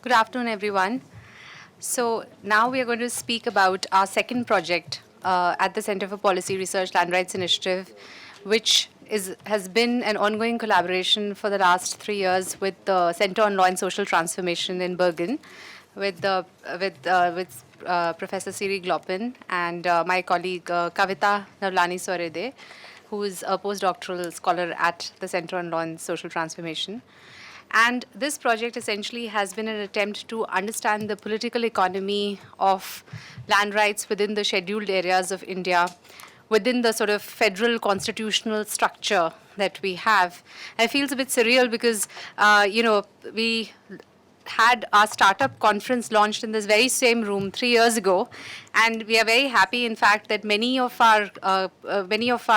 Good afternoon, everyone. So now we are going to speak about our second project at the Center for Policy Research Land Rights Initiative, which has been an ongoing collaboration for the last 3 years with the Center on Law and Social Transformation in Bergen, with Professor Siri Glopin and my colleague Kavita Navlani Swarede, who is a postdoctoral scholar at the Center on Law and Social Transformation. And this project essentially has been an attempt to understand the political economy of land rights within the scheduled areas of India, within the sort of federal constitutional structure that we have. And it feels a bit surreal because, we had our startup conference launched in this very same room 3 years ago, and we are very happy, in fact, that many of our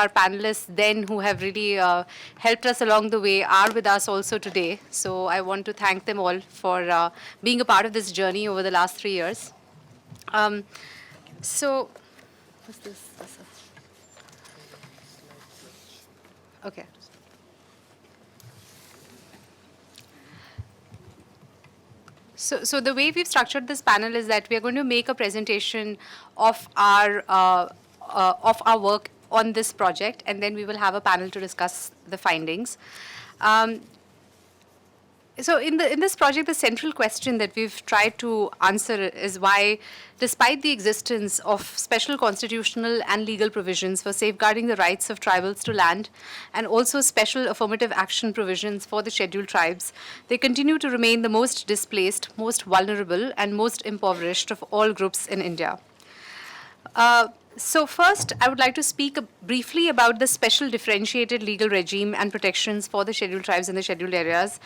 panelists then who have really helped us along the way are with us also today. So I want to thank them all for being a part of this journey over the last 3 years. So, what's this? Okay. So the way we've structured this panel is that we are going to make a presentation of our work on this project, and then we will have a panel to discuss the findings. So in this project, the central question that we've tried to answer is why, despite the existence of special constitutional and legal provisions for safeguarding the rights of tribals to land, and also special affirmative action provisions for the scheduled tribes, they continue to remain the most displaced, most vulnerable, and most impoverished of all groups in India. So first, I would like to speak briefly about the special differentiated legal regime and protections for the scheduled tribes in the scheduled areas.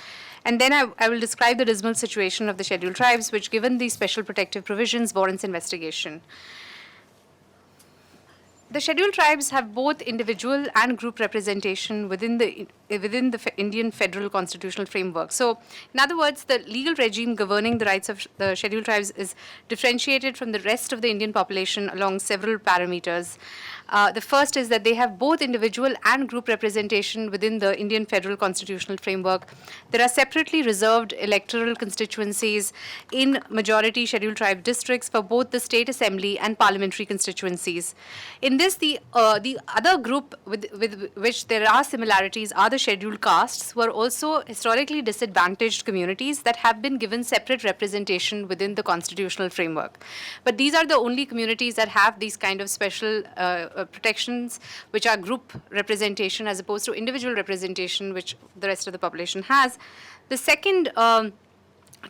And then I will describe the dismal situation of the scheduled tribes, which, given these special protective provisions, warrants investigation. The scheduled tribes have both individual and group representation within the Indian federal constitutional framework. So, in other words, the legal regime governing the rights of the scheduled tribes is differentiated from the rest of the Indian population along several parameters. The first is that they have both individual and group representation within the Indian federal constitutional framework. There are separately reserved electoral constituencies in majority scheduled tribe districts for both the state assembly and parliamentary constituencies. In this, the other group with which there are similarities are the scheduled castes, who are also historically disadvantaged communities that have been given separate representation within the constitutional framework. But these are the only communities that have these kind of special protections, which are group representation as opposed to individual representation, which the rest of the population has. The second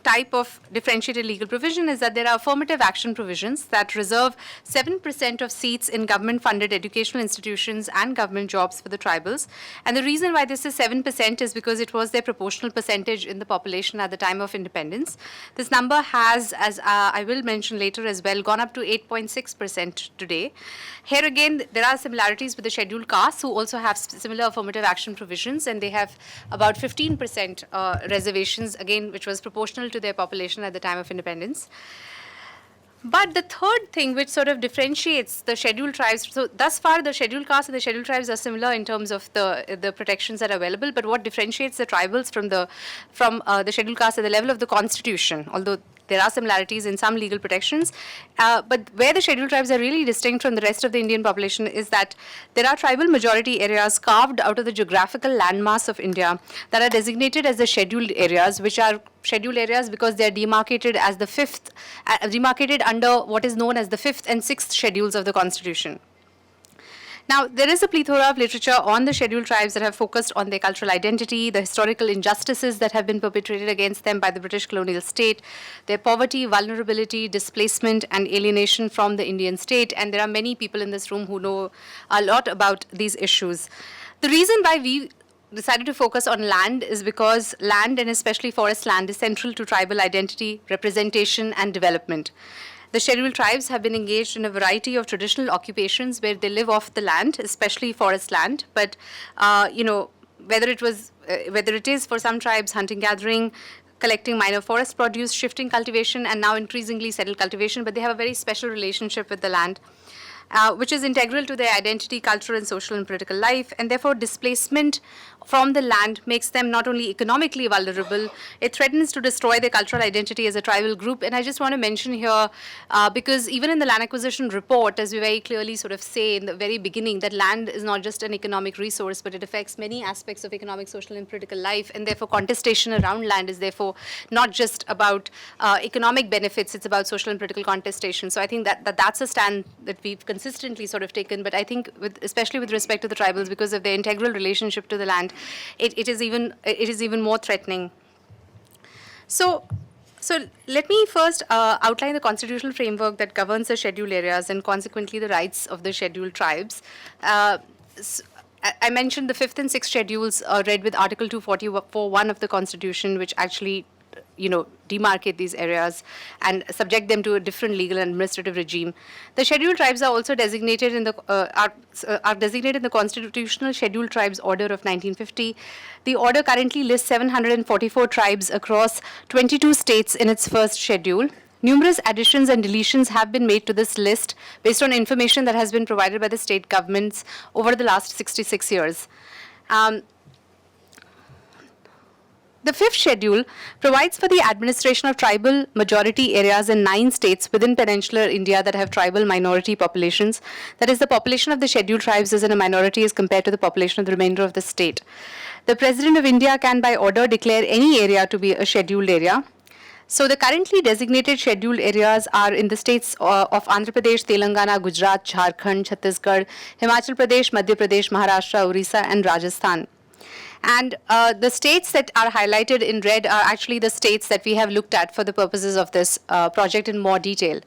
type of differentiated legal provision is that there are affirmative action provisions that reserve 7% of seats in government-funded educational institutions and government jobs for the tribals. And the reason why this is 7% is because it was their proportional percentage in the population at the time of independence. This number has, as I will mention later as well, gone up to 8.6% today. Here again, there are similarities with the scheduled castes, who also have similar affirmative action provisions, and they have about 15% reservations, again, which was proportional to their population at the time of independence. But the third thing which sort of differentiates the scheduled tribes, so thus far the scheduled castes and the scheduled tribes are similar in terms of the protections that are available, but what differentiates the tribals from the scheduled castes at the level of the constitution, although there are similarities in some legal protections, but where the scheduled tribes are really distinct from the rest of the Indian population is that there are tribal majority areas carved out of the geographical landmass of India that are designated as the scheduled areas, which are scheduled areas because they are demarcated as the demarcated under what is known as the 5th and 6th schedules of the Constitution. Now, there is a plethora of literature on the scheduled tribes that have focused on their cultural identity, the historical injustices that have been perpetrated against them by the British colonial state, their poverty, vulnerability, displacement, and alienation from the Indian state. And there are many people in this room who know a lot about these issues. The reason why we decided to focus on land is because land, and especially forest land, is central to tribal identity, representation, and development. The scheduled tribes have been engaged in a variety of traditional occupations where they live off the land, especially forest land. But whether it is for some tribes hunting, gathering, collecting minor forest produce, shifting cultivation, and now increasingly settled cultivation, but they have a very special relationship with the land. which is integral to their identity, cultural and social and political life, and therefore displacement from the land makes them not only economically vulnerable, it threatens to destroy their cultural identity as a tribal group. And I just want to mention here, because even in the land acquisition report, as we very clearly sort of say in the very beginning, that land is not just an economic resource, but it affects many aspects of economic, social, and political life, and therefore contestation around land is therefore not just about economic benefits, it's about social and political contestation. So I think that's a stand that we've consistently sort of taken, but I think especially with respect to the tribals, because of their integral relationship to the land, it is even more threatening. So let me first outline the constitutional framework that governs the scheduled areas and consequently the rights of the scheduled tribes. I mentioned the 5th and 6th schedules read with Article 244(1) of the Constitution, which actually demarcate these areas and subject them to a different legal and administrative regime. The scheduled tribes are also designated in the are designated in the Constitutional Scheduled Tribes Order of 1950. The order currently lists 744 tribes across 22 states in its first schedule. Numerous additions and deletions have been made to this list based on information that has been provided by the state governments over the last 66 years. The 5th schedule provides for the administration of tribal majority areas in 9 states within peninsular India that have tribal minority populations. That is, the population of the scheduled tribes is in a minority as compared to the population of the remainder of the state. The President of India can by order declare any area to be a scheduled area. So the currently designated scheduled areas are in the states of Andhra Pradesh, Telangana, Gujarat, Jharkhand, Chhattisgarh, Himachal Pradesh, Madhya Pradesh, Maharashtra, Orissa, and Rajasthan. And the states that are highlighted in red are actually the states that we have looked at for the purposes of this project in more detail.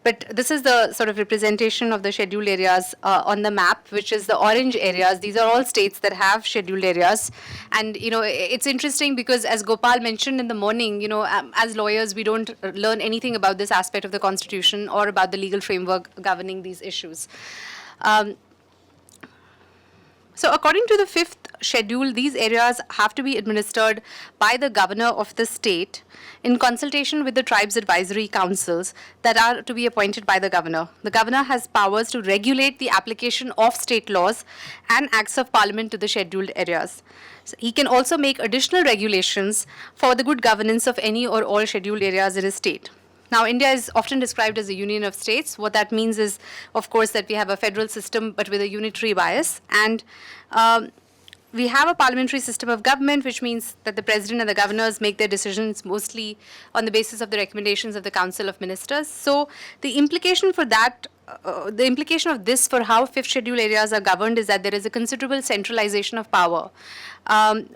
But this is the sort of representation of the scheduled areas on the map, which is the orange areas. These are all states that have scheduled areas. And, it's interesting because as Gopal mentioned in the morning, as lawyers, we don't learn anything about this aspect of the Constitution or about the legal framework governing these issues. So according to the 5th schedule, these areas have to be administered by the governor of the state in consultation with the tribes' advisory councils that are to be appointed by the governor. The governor has powers to regulate the application of state laws and acts of parliament to the scheduled areas. So he can also make additional regulations for the good governance of any or all scheduled areas in a state. Now, India is often described as a union of states. What that means is, of course, that we have a federal system but with a unitary bias. And we have a parliamentary system of government, which means that the president and the governors make their decisions mostly on the basis of the recommendations of the Council of Ministers. So the implication for that the implication of this for how 5th schedule areas are governed is that there is a considerable centralization of power.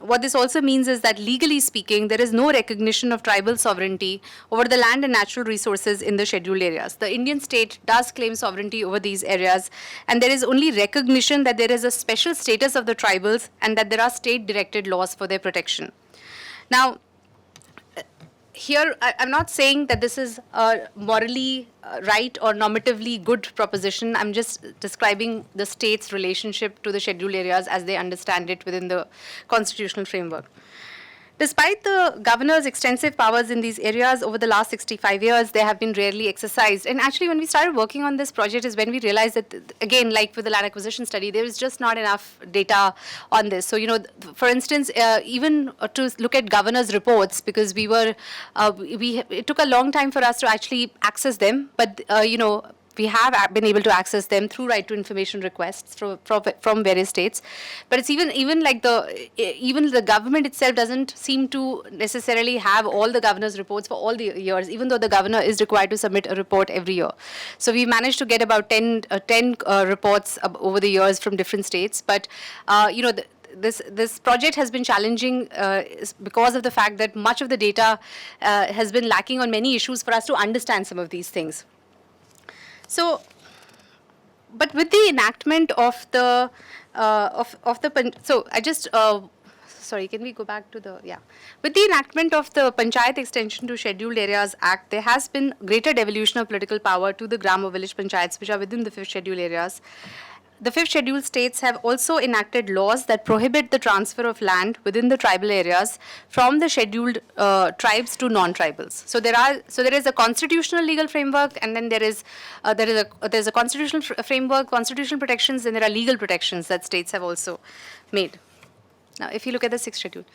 What this also means is that legally speaking, there is no recognition of tribal sovereignty over the land and natural resources in the scheduled areas. The Indian state does claim sovereignty over these areas, and there is only recognition that there is a special status of the tribals and that there are state-directed laws for their protection. Now, here, I'm not saying that this is a morally right or normatively good proposition. I'm just describing the state's relationship to the scheduled areas as they understand it within the constitutional framework. Despite the governor's extensive powers in these areas over the last 65 years, they have been rarely exercised. And actually, when we started working on this project is when we realized that, again, like with the land acquisition study, there is just not enough data on this. So, for instance, even to look at governor's reports, because it took a long time for us to actually access them, but, we have been able to access them through right to information requests from various states. But it's even like even the government itself doesn't seem to necessarily have all the governor's reports for all the years, even though the governor is required to submit a report every year. So we managed to get about 10 reports over the years from different states. But, this project has been challenging because of the fact that much of the data has been lacking on many issues for us to understand some of these things. So, but with the enactment of the sorry, can we go back to with the enactment of the Panchayat Extension to Scheduled Areas Act, there has been greater devolution of political power to the gram or village panchayats which are within the 5th schedule areas. the fifth scheduled states have also enacted laws that prohibit the transfer of land within the tribal areas from the scheduled tribes to non-tribals. So there is a constitutional legal framework, and then there's a constitutional framework, constitutional protections, and there are legal protections that states have also made. Now, if you look at the sixth schedule.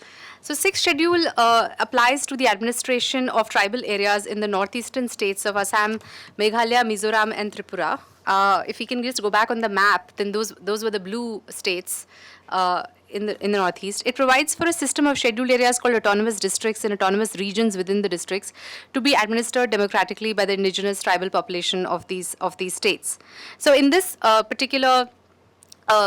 So, sixth schedule applies to the administration of tribal areas in the northeastern states of Assam, Meghalaya, Mizoram, and Tripura. If we can just go back on the map, then those were the blue states in the northeast. It provides for a system of scheduled areas called autonomous districts and autonomous regions within the districts to be administered democratically by the indigenous tribal population of these states. So, in this particular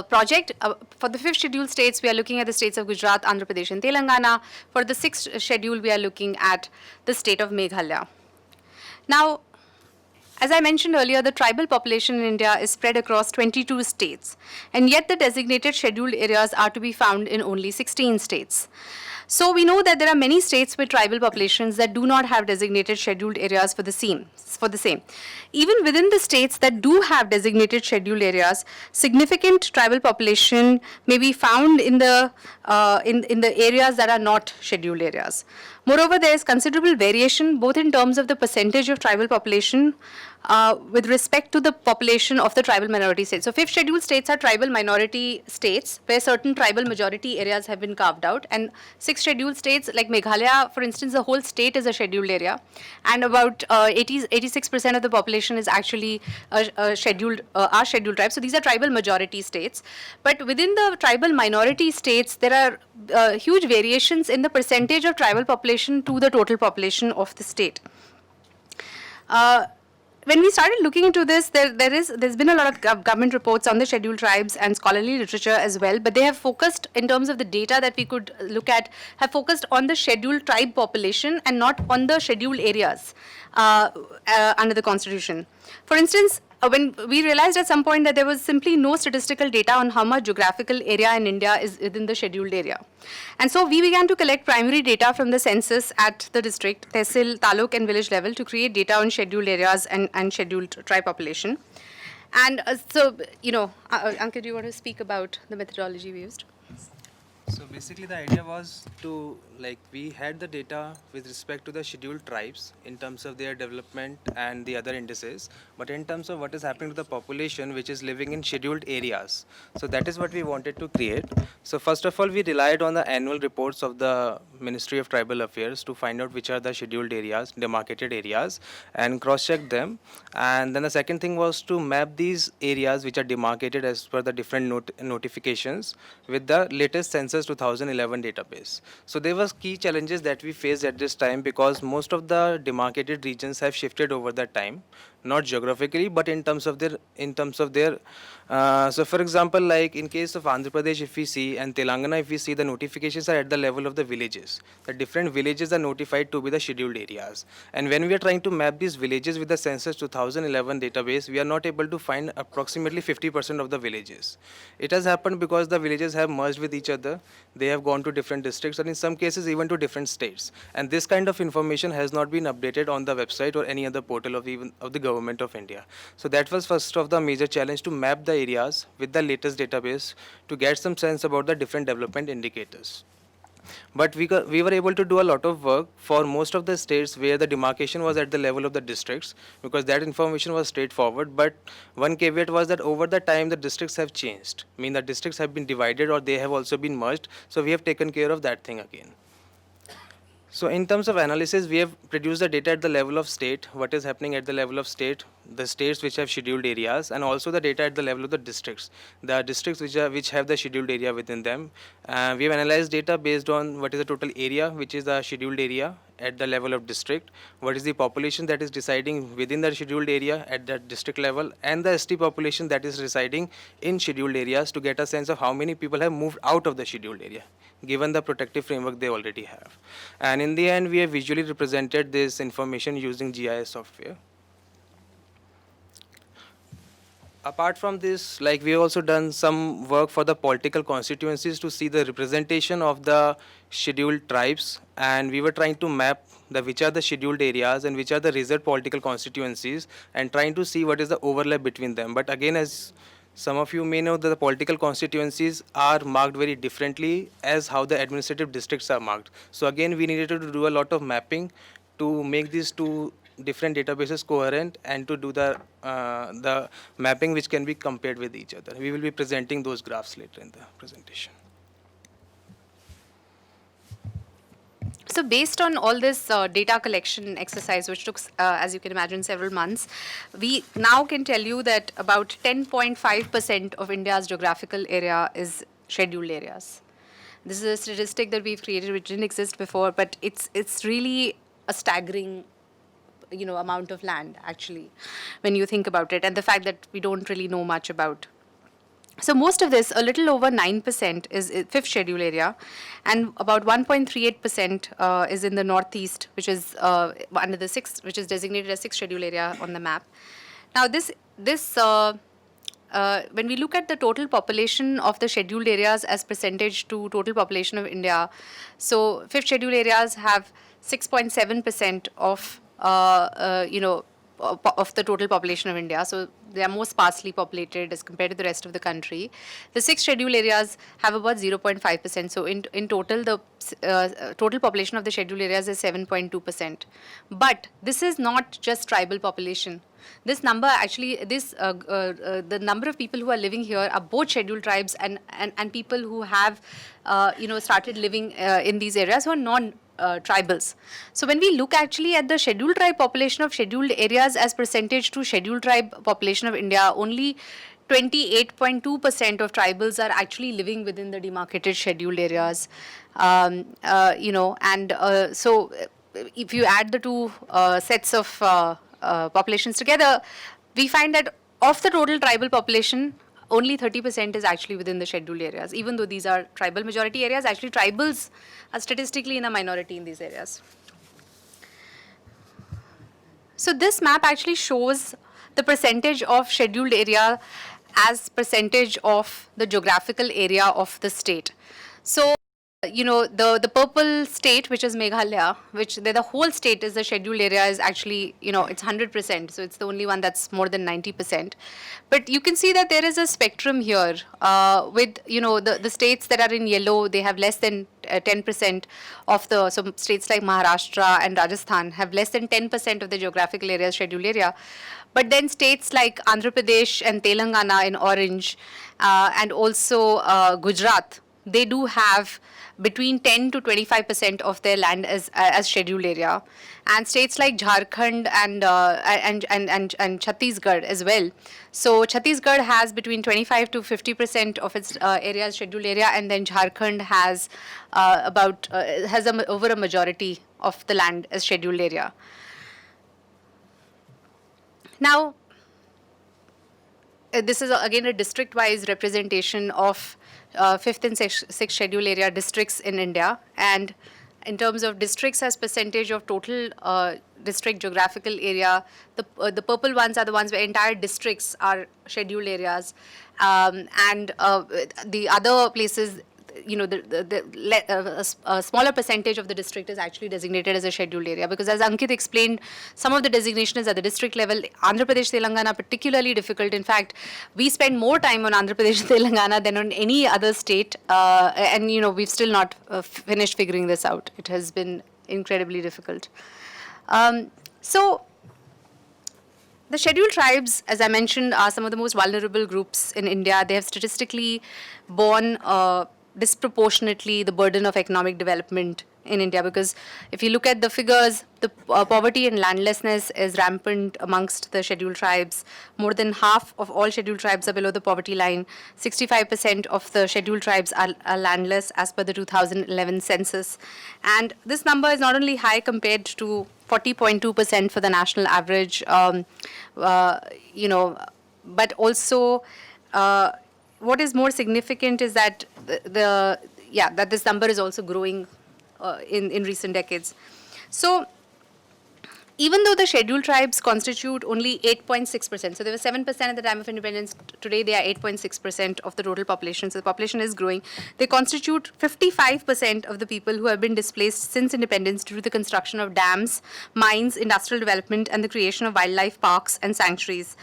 project. For the fifth schedule states, we are looking at the states of Gujarat, Andhra Pradesh, and Telangana. For the sixth schedule, we are looking at the state of Meghalaya. Now, as I mentioned earlier, the tribal population in India is spread across 22 states, and yet the designated scheduled areas are to be found in only 16 states. So we know that there are many states with tribal populations that do not have designated scheduled areas for the same. Even within the states that do have designated scheduled areas, significant tribal population may be found in the areas that are not scheduled areas. Moreover, there is considerable variation both in terms of the percentage of tribal population with respect to the population of the tribal minority states. So, fifth scheduled states are tribal minority states where certain tribal majority areas have been carved out, and sixth scheduled states like Meghalaya, for instance, the whole state is a scheduled area, and about 86% of the population is actually scheduled tribes. So, these are tribal majority states, but within the tribal minority states, there are huge variations in the percentage of tribal population to the total population of the state. When we started looking into this, there's been a lot of government reports on the scheduled tribes and scholarly literature as well, but they have focused, in terms of the data that we could look at, have focused on the scheduled tribe population and not on the scheduled areas under the constitution. For instance, when we realized at some point that there was simply no statistical data on how much geographical area in India is within the scheduled area. And so we began to collect primary data from the census at the district, tehsil, taluk, and village level to create data on scheduled areas and scheduled tribe population. And Ankit, do you want to speak about the methodology we used? So basically the idea was to, we had the data with respect to the scheduled tribes in terms of their development and the other indices, but in terms of what is happening to the population which is living in scheduled areas. So that is what we wanted to create. So first of all, we relied on the annual reports of the Ministry of Tribal Affairs to find out which are the scheduled areas, demarcated areas, and cross-check them. And then the second thing was to map these areas which are demarcated as per the different notifications with the latest census 2011 database. So there was key challenges that we faced at this time because most of the demarcated regions have shifted over that time, not geographically but in terms of their so for example, like in case of Andhra Pradesh, if we see, and Telangana, if we see, the notifications are at the level of the villages. The different villages are notified to be the scheduled areas, and when we are trying to map these villages with the census 2011 database, we are not able to find approximately 50% of the villages. It has happened because the villages have merged with each other, they have gone to different districts, and in some cases even to different states, and this kind of information has not been updated on the website or any other portal of the government of India. So that was first of the major challenge, to map the areas with the latest database to get some sense about the different development indicators. But we were able to do a lot of work for most of the states where the demarcation was at the level of the districts, because that information was straightforward. But one caveat was that over the time the districts have changed. I mean, the districts have been divided or they have also been merged. So we have taken care of that thing again. So in terms of analysis, we have produced the data at the level of state, what is happening at the level of state, the states which have scheduled areas, and also the data at the level of the districts which have the scheduled area within them. We have analyzed data based on what is the total area, which is the scheduled area at the level of district, what is the population that is residing within the scheduled area at the district level, and the ST population that is residing in scheduled areas, to get a sense of how many people have moved out of the scheduled area, given the protective framework they already have. And in the end, we have visually represented this information using GIS software. Apart from this, we have also done some work for the political constituencies to see the representation of the scheduled tribes, and we were trying to map which are the scheduled areas and which are the reserved political constituencies, and trying to see what is the overlap between them. But again, as Some of you may know that the political constituencies are marked very differently as how the administrative districts are marked. So again, we needed to do a lot of mapping to make these two different databases coherent and to do the mapping which can be compared with each other. We will be presenting those graphs later in the presentation. So based on all this data collection exercise, which took, as you can imagine, several months, we now can tell you that about 10.5% of India's geographical area is scheduled areas. This is a statistic that we've created which didn't exist before, but it's really a staggering amount of land, actually, when you think about it, and the fact that we don't really know much about. So most of this, a little over 9%, is fifth schedule area, and about 1.38% is in the northeast, which is under the sixth, which is designated as sixth schedule area on the map. Now when we look at the total population of the scheduled areas as percentage to total population of India, so fifth schedule areas have 6.7% of of the total population of India. So they are more sparsely populated as compared to the rest of the country. The sixth schedule areas have about 0.5%. So in total, the total population of the schedule areas is 7.2%. But this is not just tribal population. This number actually, the number of people who are living here are both scheduled tribes and people who have, started living in these areas who are non-tribals. So when we look actually at the scheduled tribe population of scheduled areas as percentage to scheduled tribe population of India, only 28.2% of tribals are actually living within the demarcated scheduled areas. So if you add the two sets of populations together, we find that of the total tribal population, only 30% is actually within the scheduled areas. Even though these are tribal majority areas, actually tribals are statistically in a minority in these areas. So this map actually shows the percentage of scheduled area as percentage of the geographical area of the state. So the purple state, which is Meghalaya, which the whole state is the scheduled area, is actually, it's 100%. So it's the only one that's more than 90%. But you can see that there is a spectrum here with, the states that are in yellow, they have less than 10% of so states like Maharashtra and Rajasthan have less than 10% of the geographical area, scheduled area. But then states like Andhra Pradesh and Telangana in orange and also Gujarat, they do have between 10 to 25% of their land as scheduled area, and states like Jharkhand and Chhattisgarh as well. So Chhattisgarh has between 25 to 50% of its area as scheduled area, and then Jharkhand has over a majority of the land as scheduled area. Now, this is again a district-wise representation of fifth and sixth schedule area districts in India, and in terms of districts as percentage of total district geographical area, the purple ones are the ones where entire districts are scheduled areas, and the other places, a smaller percentage of the district is actually designated as a scheduled area, because as Ankit explained, some of the designation is at the district level. Andhra Pradesh, Telangana are particularly difficult. In fact, we spend more time on Andhra Pradesh and Telangana than on any other state, and we've still not finished figuring this out. It has been incredibly difficult. So the scheduled tribes, as I mentioned, are some of the most vulnerable groups in India. They have statistically borne disproportionately the burden of economic development in India, because if you look at the figures, the poverty and landlessness is rampant amongst the scheduled tribes. More than half of all scheduled tribes are below the poverty line. 65% of the scheduled tribes are landless as per the 2011 census. And this number is not only high compared to 40.2% for the national average, but also what is more significant is that that this number is also growing in recent decades. So even though the scheduled tribes constitute only 8.6%, so they were 7% at the time of independence, today they are 8.6% of the total population, so the population is growing. They constitute 55% of the people who have been displaced since independence due to the construction of dams, mines, industrial development, and the creation of wildlife parks and sanctuaries.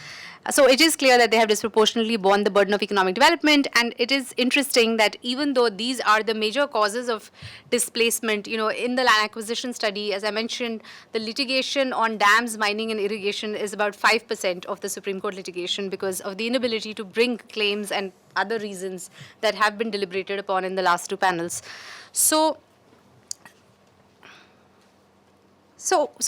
So it is clear that they have disproportionately borne the burden of economic development, and it is interesting that even though these are the major causes of displacement, in the land acquisition study, as I mentioned, the litigation on dams, mining, and irrigation is about 5% of the Supreme Court litigation because of the inability to bring claims and other reasons that have been deliberated upon in the last two panels. So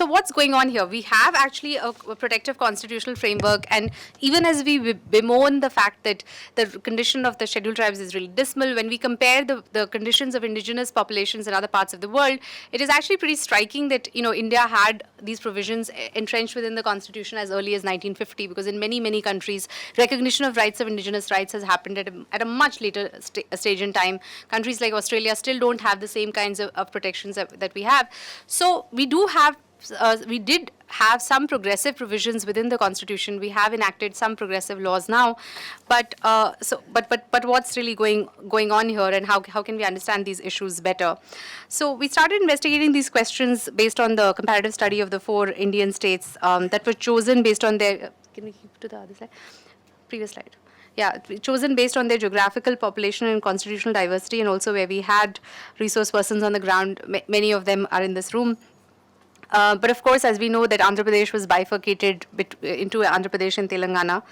what's going on here? We have actually a protective constitutional framework, and even as we bemoan the fact that the condition of the scheduled tribes is really dismal, when we compare the conditions of indigenous populations in other parts of the world, it is actually pretty striking that, India had these provisions entrenched within the constitution as early as 1950, because in many, many countries, recognition of rights of indigenous rights has happened at a much later stage in time. Countries like Australia still don't have the same kinds of protections that we have. So we did have some progressive provisions within the constitution. We have enacted some progressive laws now, but what's really going on here, and how can we understand these issues better? So we started investigating these questions based on the comparative study of the 4 Indian states that were chosen based on their. Can we keep to the other slide? Previous slide. Yeah, chosen based on their geographical population and constitutional diversity, and also where we had resource persons on the ground. Many of them are in this room. But of course, as we know, that Andhra Pradesh was bifurcated into Andhra Pradesh and Telangana.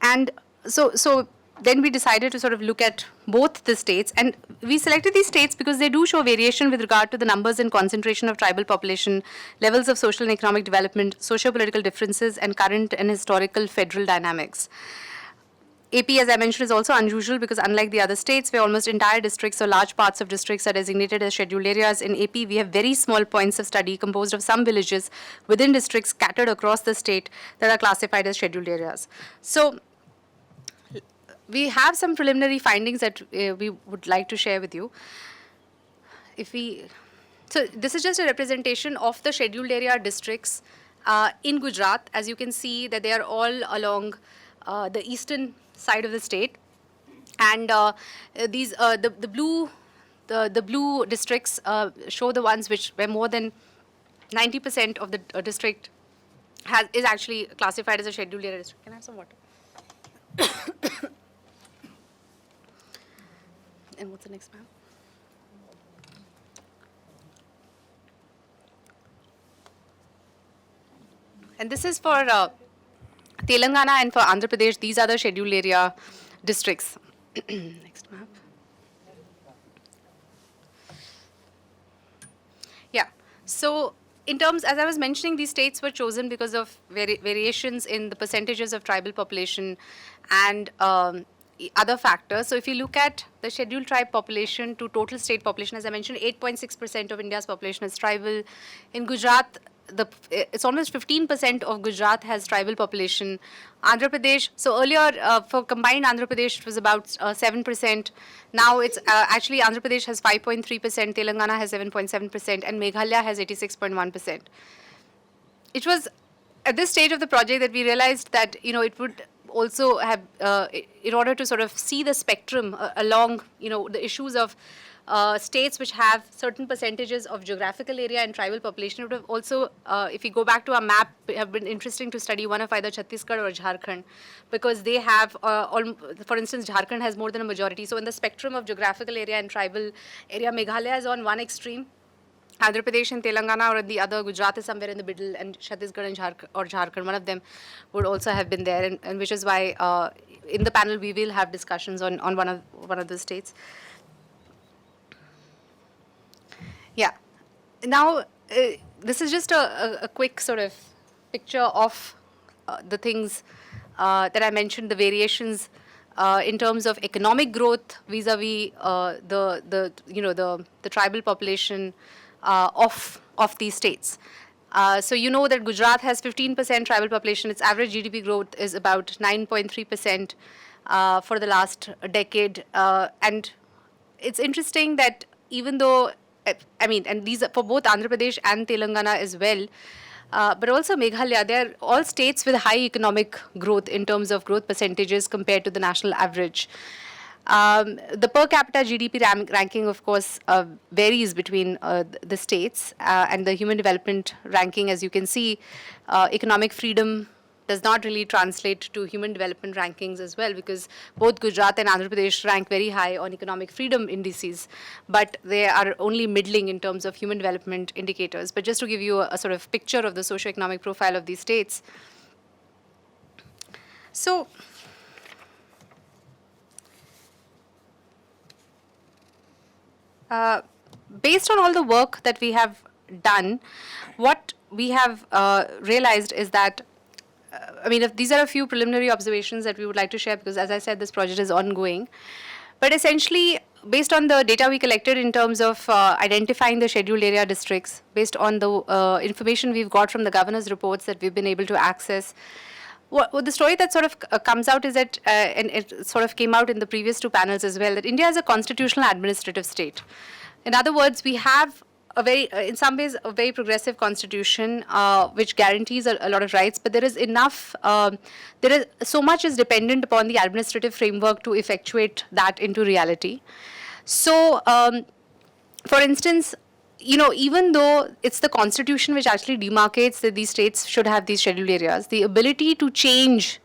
And so then we decided to sort of look at both the states. And we selected these states because they do show variation with regard to the numbers and concentration of tribal population, levels of social and economic development, socio-political differences, and current and historical federal dynamics. AP, as I mentioned, is also unusual because unlike the other states where almost entire districts or large parts of districts are designated as scheduled areas, in AP we have very small points of study composed of some villages within districts scattered across the state that are classified as scheduled areas. So we have some preliminary findings that we would like to share with you. So this is just a representation of the scheduled area districts in Gujarat. As you can see that they are all along the eastern side of the state, and these the blue districts show the ones which where more than 90% of the district is actually classified as a scheduled area district. Can I have some water? And what's the next map? And this is for Telangana and for Andhra Pradesh. These are the scheduled area districts. Next map. Yeah. So in terms, as I was mentioning, these states were chosen because of variations in the percentages of tribal population and other factors. So if you look at the scheduled tribe population to total state population, as I mentioned, 8.6% of India's population is tribal. In Gujarat, it's almost 15% of Gujarat has tribal population. Andhra Pradesh, so earlier for combined Andhra Pradesh it was about 7%. Now it's actually Andhra Pradesh has 5.3%, Telangana has 7.7%, and Meghalaya has 86.1%. It was at this stage of the project that we realized that it would also have, in order to sort of see the spectrum along the issues of states which have certain percentages of geographical area and tribal population. It would have also, if we go back to our map, it have been interesting to study one of either Chhattisgarh or Jharkhand, because they have, for instance, Jharkhand has more than a majority. So in the spectrum of geographical area and tribal area, Meghalaya is on one extreme, Andhra Pradesh and Telangana, or the other, Gujarat is somewhere in the middle, and Chhattisgarh and Jharkhand, one of them would also have been there, and which is why in the panel we will have discussions on one of the states. Yeah. Now, this is just a quick sort of picture of the things that I mentioned, the variations in terms of economic growth vis-a-vis the tribal population of these states. So you know that Gujarat has 15% tribal population. Its average GDP growth is about 9.3% for the last decade. And it's interesting that even though, and these are for both Andhra Pradesh and Telangana as well, but also Meghalaya, they're all states with high economic growth in terms of growth percentages compared to the national average. The per capita GDP ranking, of course, varies between the states, and the human development ranking, as you can see, economic freedom does not really translate to human development rankings as well, because both Gujarat and Andhra Pradesh rank very high on economic freedom indices, but they are only middling in terms of human development indicators. But just to give you a sort of picture of the socioeconomic profile of these states. So, based on all the work that we have done, what we have realized is that, I mean, if these are a few preliminary observations that we would like to share, because as I said, this project is ongoing. But essentially, based on the data we collected in terms of identifying the scheduled area districts, based on the information we've got from the governor's reports that we've been able to access, what the story that sort of comes out is that, and it sort of came out in the previous two panels as well, that India is a constitutional administrative state. In other words, we have a very, in some ways, a very progressive constitution which guarantees a lot of rights, but there is enough, there is so much is dependent upon the administrative framework to effectuate that into reality. So, for instance, you know, even though it's the constitution which actually demarcates that these states should have these scheduled areas, the ability to change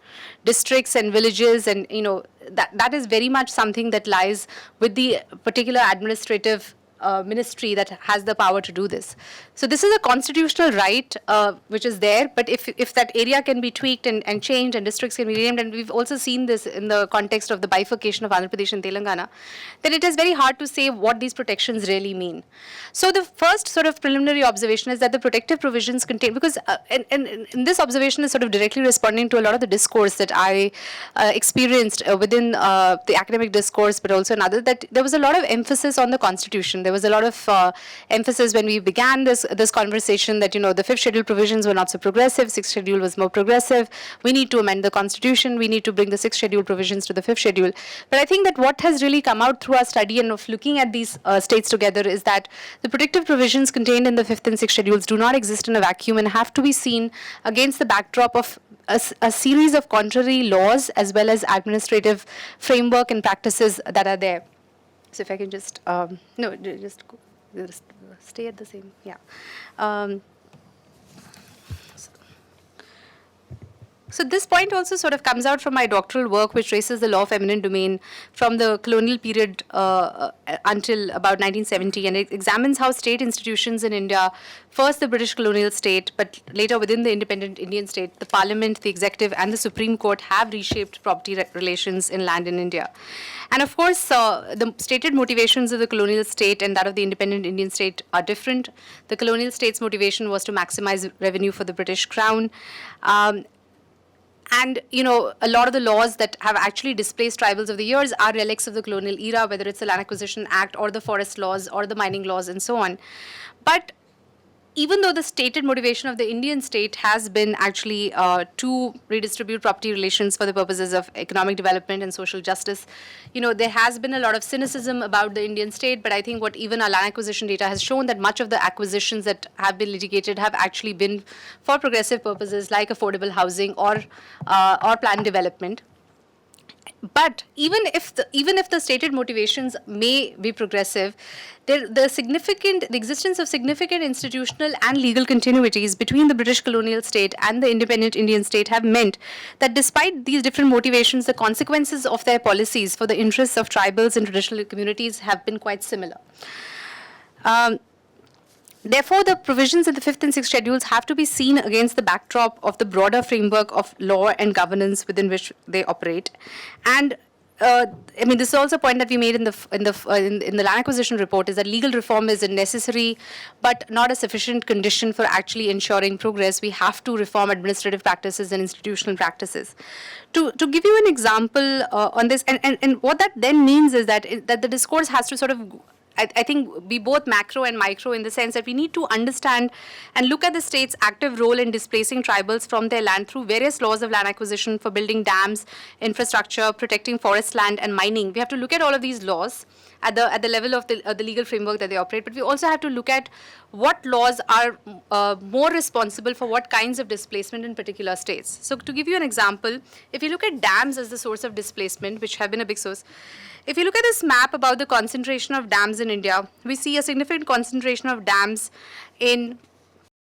districts and villages, and you know, that is very much something that lies with the particular administrative ministry that has the power to do this. So this is a constitutional right which is there, but if that area can be tweaked and changed and districts can be renamed, and we've also seen this in the context of the bifurcation of Andhra Pradesh and Telangana, then it is very hard to say what these protections really mean. So the first sort of preliminary observation is that the protective provisions contain, because and this observation is sort of directly responding to a lot of the discourse that I experienced within the academic discourse, but also another, that there was a lot of emphasis on the constitution. There was a lot of emphasis when we began this conversation that, you know, the fifth schedule provisions were not so progressive, sixth schedule was more progressive, we need to amend the constitution, we need to bring the sixth schedule provisions to the fifth schedule. But I think that what has really come out through our study and of looking at these states together is that the protective provisions contained in the fifth and sixth schedules do not exist in a vacuum and have to be seen against the backdrop of a series of contrary laws as well as administrative framework and practices that are there. So if I can just, just stay at the same, yeah. So this point also sort of comes out from my doctoral work, which traces the law of eminent domain from the colonial period until about 1970, and it examines how state institutions in India, first the British colonial state, but later within the independent Indian state, the parliament, the executive, and the Supreme Court have reshaped property relations in land in India. And of course, the stated motivations of the colonial state and that of the independent Indian state are different. The colonial state's motivation was to maximize revenue for the British Crown. And, you know, a lot of the laws that have actually displaced tribals of the years are relics of the colonial era, whether it's the Land Acquisition Act or the forest laws or the mining laws and so on. But even though the stated motivation of the Indian state has been actually to redistribute property relations for the purposes of economic development and social justice, you know, there has been a lot of cynicism about the Indian state, but I think what even our land acquisition data has shown that much of the acquisitions that have been litigated have actually been for progressive purposes like affordable housing or planned development. But even if the stated motivations may be progressive, the existence of significant institutional and legal continuities between the British colonial state and the independent Indian state have meant that despite these different motivations, the consequences of their policies for the interests of tribals and traditional communities have been quite similar. Therefore, the provisions in the fifth and sixth schedules have to be seen against the backdrop of the broader framework of law and governance within which they operate. And I mean, this is also a point that we made in the land acquisition report, is that legal reform is a necessary but not a sufficient condition for actually ensuring progress. We have to reform administrative practices and institutional practices. To give you an example on this, and what that then means is that that the discourse has to sort of, I think, be both macro and micro, in the sense that we need to understand and look at the state's active role in displacing tribals from their land through various laws of land acquisition for building dams, infrastructure, protecting forest land, and mining. We have to look at all of these laws at the level of the legal framework that they operate, but we also have to look at what laws are more responsible for what kinds of displacement in particular states. So to give you an example, if you look at dams as the source of displacement, which have been a big source, If you look at this map about the concentration of dams in India, we see a significant concentration of dams in